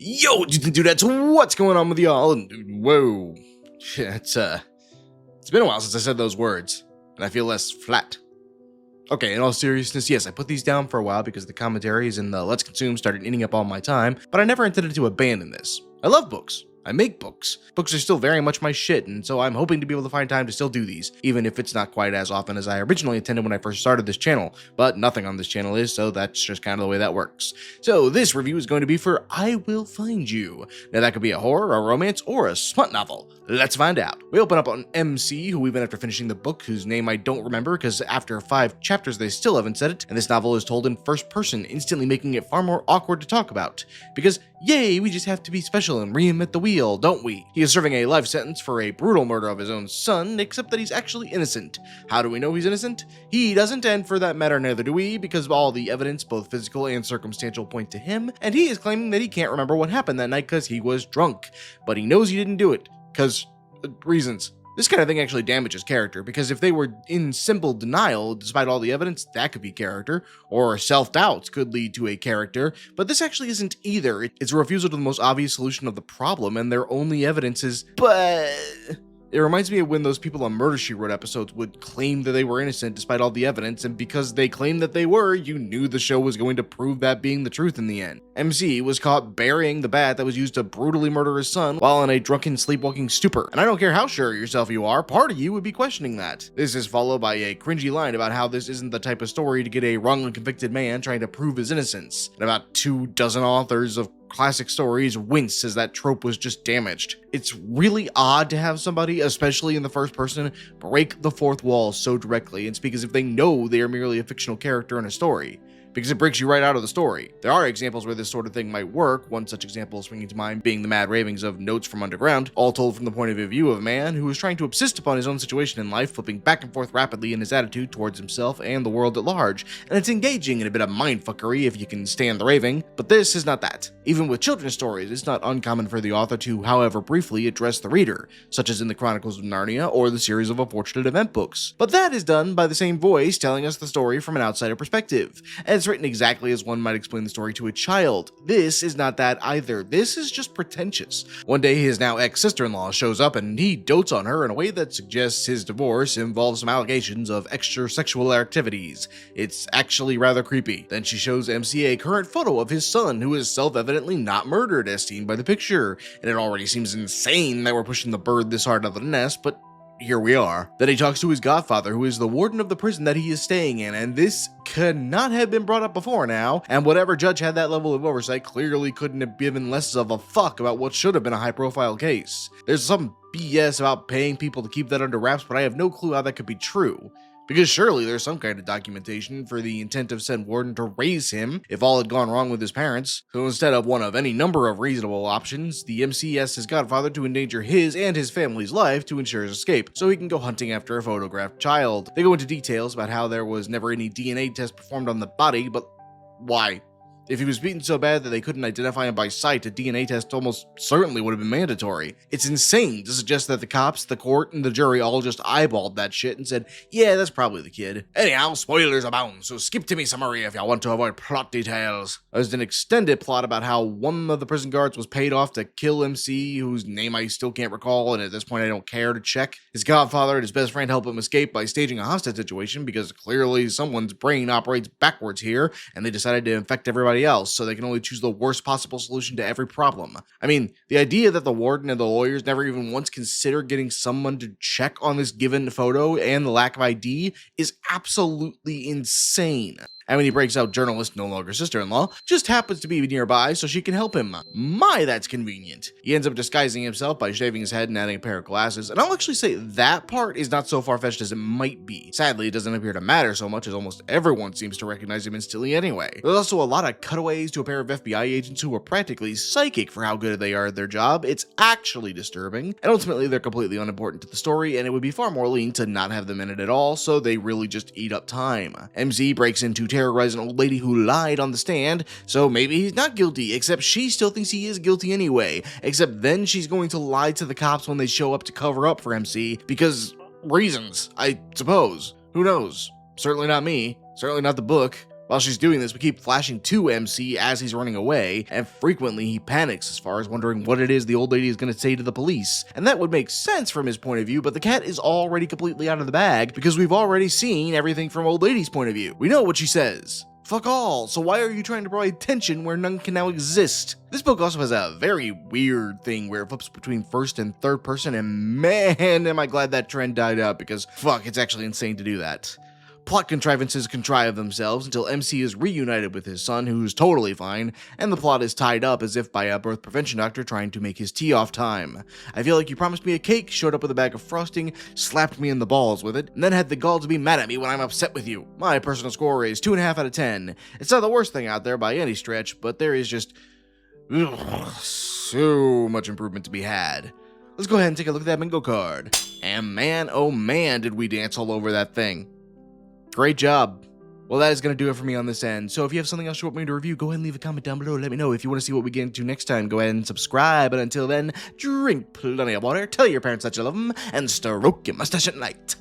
Yo, dudettes, what's going on with y'all? Whoa. It's been a while since I said those words, and I feel less flat. Okay, in all seriousness, yes, I put these down for a while because the commentaries and the Let's Consume started eating up all my time, but I never intended to abandon this. I love books. I make books. Books are still very much my shit, and so I'm hoping to be able to find time to still do these, even if it's not quite as often as I originally intended when I first started this channel. But nothing on this channel is, so that's just kind of the way that works. So this review is going to be for I Will Find You. Now that could be a horror, a romance, or a smut novel. Let's find out. We open up on MC, who even after finishing the book, whose name I don't remember because after 5 chapters they still haven't said it, and this novel is told in first person, instantly making it far more awkward to talk about. Because, yay, we just have to be special and reinvent the wheel, don't we? He is serving a life sentence for a brutal murder of his own son, except that he's actually innocent. How do we know he's innocent? He doesn't, and for that matter neither do we, because all the evidence, both physical and circumstantial, point to him, and he is claiming that he can't remember what happened that night because he was drunk. But he knows he didn't do it, because reasons. This kind of thing actually damages character, because if they were in simple denial despite all the evidence, that could be character, or self-doubts could lead to a character, but this actually isn't either. It's a refusal to the most obvious solution of the problem, and their only evidence is, but... It reminds me of when those people on Murder, She Wrote episodes would claim that they were innocent despite all the evidence, and because they claimed that they were, you knew the show was going to prove that being the truth in the end. MC was caught burying the bat that was used to brutally murder his son while in a drunken sleepwalking stupor. And I don't care how sure of yourself you are, part of you would be questioning that. This is followed by a cringy line about how this isn't the type of story to get a wrongly convicted man trying to prove his innocence. And about 24 authors of classic stories wince as that trope was just damaged. It's really odd to have somebody, especially in the first person, break the fourth wall so directly and speak as if they know they are merely a fictional character in a story, because it breaks you right out of the story. There are examples where this sort of thing might work, one such example springing to mind being the mad ravings of Notes from Underground, all told from the point of view of a man who is trying to subsist upon his own situation in life, flipping back and forth rapidly in his attitude towards himself and the world at large, and it's engaging in a bit of mindfuckery if you can stand the raving, but this is not that. Even with children's stories, it's not uncommon for the author to, however briefly, address the reader, such as in the Chronicles of Narnia or the series of Unfortunate Event books. But that is done by the same voice telling us the story from an outsider perspective, and it's written exactly as one might explain the story to a child. This is not that either. This is just pretentious. One day his now ex-sister-in-law shows up and he dotes on her in a way that suggests his divorce involves some allegations of extra-sexual activities. It's actually rather creepy. Then she shows MC a current photo of his son who is self-evidently not murdered as seen by the picture, and it already seems insane that we're pushing the bird this hard out of the nest, but here we are. Then he talks to his godfather, who is the warden of the prison that he is staying in, and this could not have been brought up before now, and whatever judge had that level of oversight clearly couldn't have given less of a fuck about what should have been a high-profile case. There's some BS about paying people to keep that under wraps, but I have no clue how that could be true. Because surely there's some kind of documentation for the intent of said warden to raise him if all had gone wrong with his parents. So instead of one of any number of reasonable options, the MC asks his godfather to endanger his and his family's life to ensure his escape, so he can go hunting after a photographed child. They go into details about how there was never any DNA test performed on the body, but why? If he was beaten so bad that they couldn't identify him by sight, a DNA test almost certainly would have been mandatory. It's insane to suggest that the cops, the court, and the jury all just eyeballed that shit and said, yeah, that's probably the kid. Anyhow, spoilers abound, so skip to me summary if y'all want to avoid plot details. There's an extended plot about how one of the prison guards was paid off to kill MC, whose name I still can't recall, and at this point I don't care to check. His godfather and his best friend help him escape by staging a hostage situation because clearly someone's brain operates backwards here, and they decided to infect everybody else, so they can only choose the worst possible solution to every problem. I mean, the idea that the warden and the lawyers never even once considered getting someone to check on this given photo and the lack of ID is absolutely insane. And when he breaks out, journalist, no longer sister-in-law, just happens to be nearby so she can help him. My, that's convenient. He ends up disguising himself by shaving his head and adding a pair of glasses, and I'll actually say that part is not so far-fetched as it might be. Sadly, it doesn't appear to matter so much as almost everyone seems to recognize him instantly anyway. There's also a lot of cutaways to a pair of FBI agents who are practically psychic for how good they are at their job. It's actually disturbing, and ultimately they're completely unimportant to the story, and it would be far more lean to not have them in it at all, so they really just eat up time. MZ breaks into terrorize an old lady who lied on the stand, so maybe he's not guilty, except she still thinks he is guilty anyway, except then she's going to lie to the cops when they show up to cover up for MC, because reasons, I suppose. Who knows? Certainly not me. Certainly not the book. While she's doing this, we keep flashing to MC as he's running away, and frequently he panics as far as wondering what it is the old lady is going to say to the police. And that would make sense from his point of view, but the cat is already completely out of the bag because we've already seen everything from old lady's point of view. We know what she says. Fuck all, so why are you trying to provide tension where none can now exist? This book also has a very weird thing where it flips between first and third person, and man, am I glad that trend died out because fuck, it's actually insane to do that. Plot contrivances contrive themselves until MC is reunited with his son, who's totally fine, and the plot is tied up as if by a birth prevention doctor trying to make his tea off time. I feel like you promised me a cake, showed up with a bag of frosting, slapped me in the balls with it, and then had the gall to be mad at me when I'm upset with you. My personal score is 2.5 out of 10. It's not the worst thing out there by any stretch, but there is just so much improvement to be had. Let's go ahead and take a look at that bingo card. And man, oh man, did we dance all over that thing. Great job. Well, that is going to do it for me on this end. So if you have something else you want me to review, go ahead and leave a comment down below. Let me know. If you want to see what we get into next time, go ahead and subscribe. But until then, drink plenty of water, tell your parents that you love them, and stroke your mustache at night.